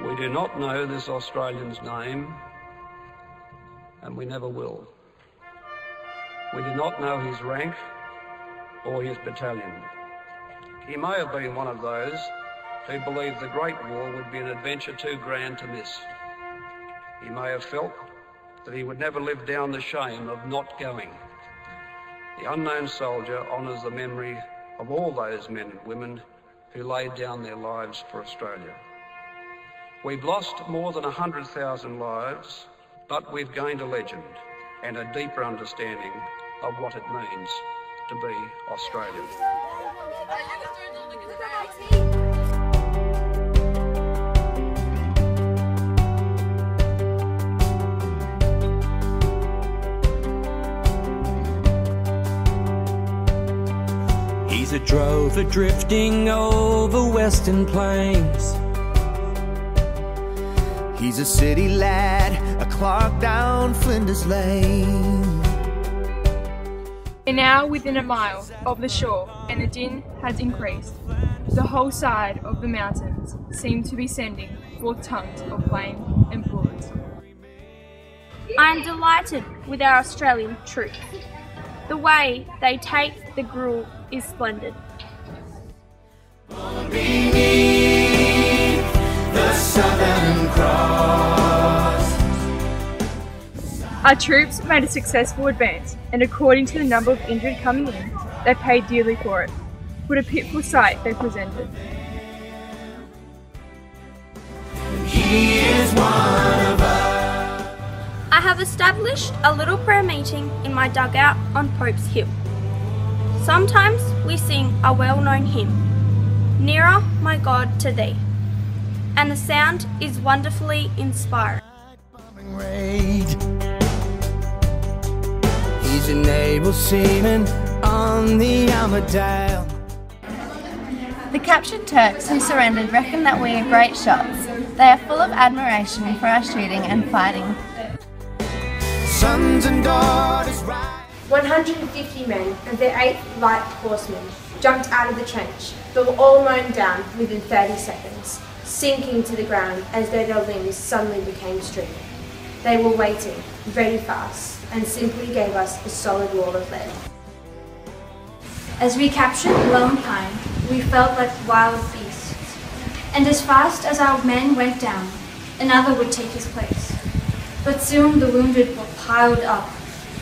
We do not know this Australian's name, and we never will. We do not know his rank or his battalion. He may have been one of those who believed the Great War would be an adventure too grand to miss. He may have felt that he would never live down the shame of not going. The unknown soldier honours the memory of all those men and women who laid down their lives for Australia. We've lost more than 100,000 lives, but we've gained a legend and a deeper understanding of what it means to be Australian. He's a drover drifting over western plains. He's a city lad, a clock down Flinders Lane. We're now within a mile of the shore, and the din has increased. The whole side of the mountains seem to be sending forth tongues of flame and bullets. I am delighted with our Australian troops. The way they take the gruel is splendid. Beneath the Southern Cross. Our troops made a successful advance, and according to the number of injured coming in, they paid dearly for it. What a pitiful sight they presented. He is one of us. I have established a little prayer meeting in my dugout on Pope's Hill. Sometimes we sing a well-known hymn, "Nearer, my God, to Thee," and the sound is wonderfully inspiring. He's a naval seaman on the Armadale. The captured Turks who surrendered reckon that we are great shots. They are full of admiration for our shooting and fighting. Sons and daughters ride. 150 men of the 8th Light Horsemen jumped out of the trench, but were all mown down within 30 seconds, sinking to the ground as though their limbs suddenly became string. They were waiting, ready for us, and simply gave us a solid wall of lead. As we captured Lone Pine, we felt like wild beasts, and as fast as our men went down, another would take his place. But soon the wounded were piled up,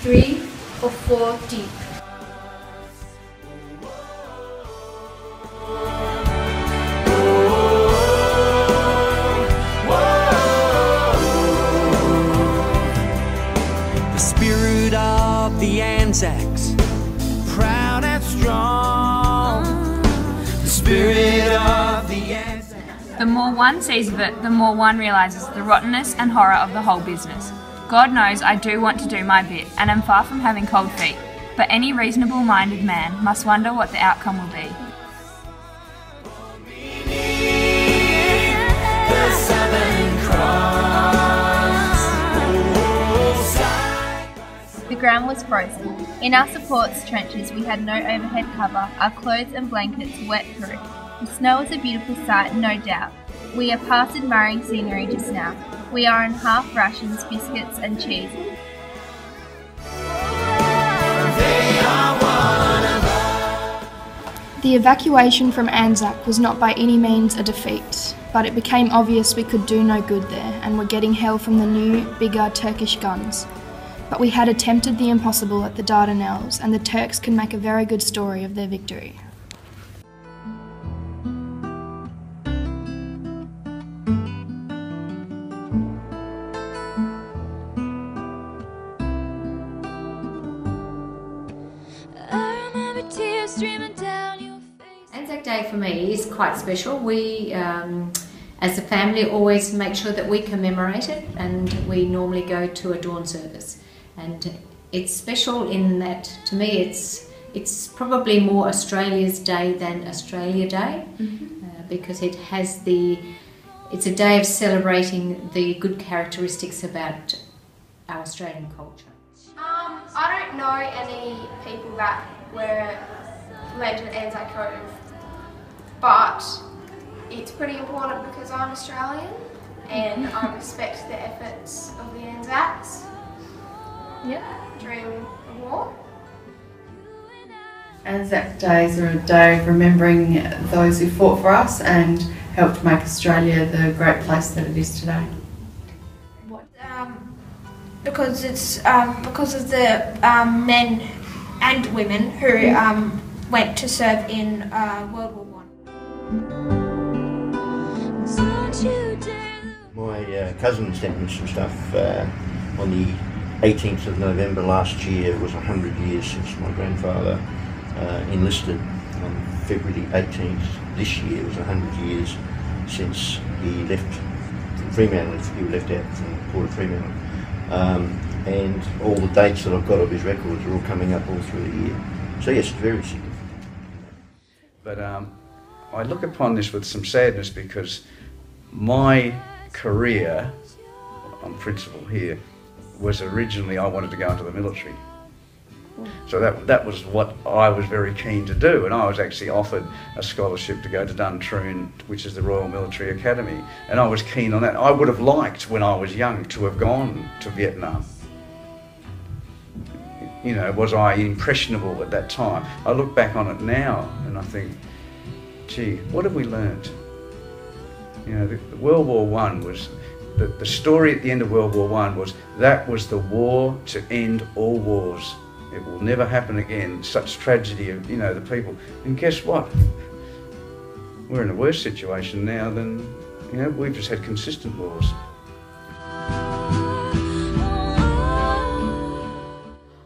3 or 4 deep. The spirit of the Anzacs, Proud and strong. The spirit of the Anzac. The more one sees of it, the more one realises the rottenness and horror of the whole business. God knows I do want to do my bit, and am far from having cold feet, but any reasonable-minded man must wonder what the outcome will be. The Southern Cross. The ground was frozen. In our supports trenches we had no overhead cover, our clothes and blankets wet through. The snow was a beautiful sight, no doubt. We are past admiring scenery just now. We are on half rations, biscuits and cheese. The evacuation from Anzac was not by any means a defeat, but it became obvious we could do no good there and were getting hell from the new, bigger Turkish guns. But we had attempted the impossible at the Dardanelles, and the Turks can make a very good story of their victory. Anzac Day for me is quite special. We, as a family, always make sure that we commemorate it, and we normally go to a dawn service. And it's special in that, to me, it's probably more Australia's Day than Australia Day, because it's a day of celebrating the good characteristics about our Australian culture. I don't know any people that went to Anzac Cove, but it's pretty important because I'm Australian and I respect the efforts of the Anzacs during the war. Anzac Days are a day of remembering those who fought for us and helped make Australia the great place that it is today. Because it's because of the men and women who went to serve in World War I. My cousin sent me some stuff on the 18th of November last year. It was 100 years since my grandfather enlisted. On February 18th this year, it was 100 years since he left from Fremantle. He was left out from the Port of Fremantle. And all the dates that I've got of his records are all coming up all through the year. So yes, it's very significant. But I look upon this with some sadness because my career, on principle here, was originally I wanted to go into the military. So that was what I was very keen to do, and I was actually offered a scholarship to go to Duntroon, which is the Royal Military Academy, and I was keen on that. I would have liked, when I was young, to have gone to Vietnam. You know, was I impressionable at that time? I look back on it now and I think, gee, what have we learned? You know, the World War I was, the story at the end of World War I was, that was the war to end all wars. It will never happen again. Such tragedy of, you know, the people. And guess what? We're in a worse situation now than, you know, we've just had consistent wars.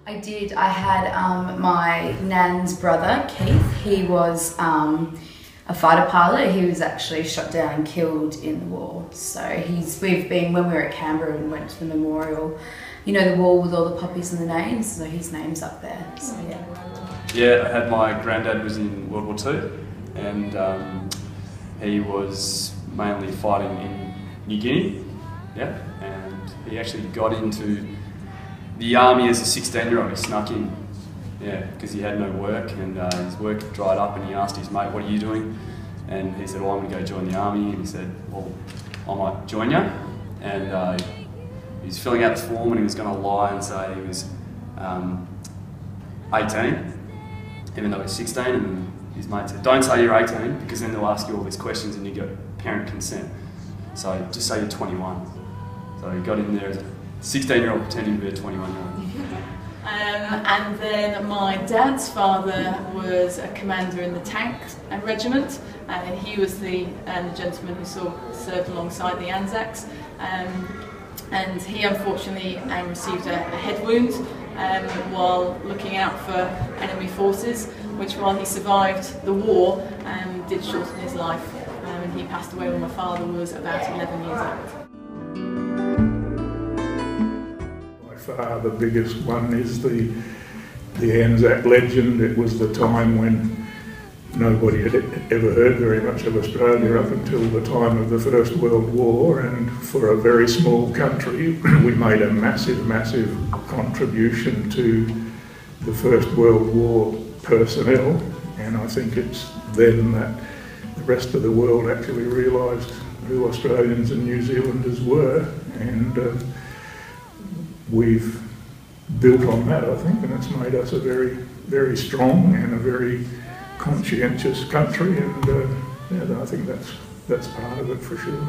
I did. I had my nan's brother, Keith. He was a fighter pilot. He was actually shot down and killed in the war. So we've been, when we were at Canberra and went to the memorial, you know, the wall with all the poppies and the names, so his name's up there. So yeah, I had my granddad was in World War II, and he was mainly fighting in New Guinea, yeah, and he actually got into the army as a 16-year-old. He snuck in, yeah, because he had no work, and his work dried up, and he asked his mate, "What are you doing?" And he said, "Well, I'm going to go join the army." And he said, "Well, I might join you." And he was filling out the form, and he was going to lie and say he was 18, even though he was 16, and his mate said, "Don't say you're 18, because then they'll ask you all these questions and you get parent consent. So just say you're 21. So he got in there as a 16-year-old pretending to be a 21-year-old. And then my dad's father was a commander in the tank regiment, and he was the gentleman who served alongside the Anzacs. And he unfortunately received a head wound while looking out for enemy forces, which, while he survived the war, did shorten his life, and he passed away when my father was about 11 years old. By far the biggest one is the Anzac legend. It was the time when nobody had ever heard very much of Australia up until the time of the First World War, and for a very small country we made a massive, massive contribution to the First World War personnel, and I think it's then that the rest of the world actually realised who Australians and New Zealanders were, and we've built on that, I think, and it's made us a very, very strong and a very conscientious country, and yeah, I think that's part of it for sure.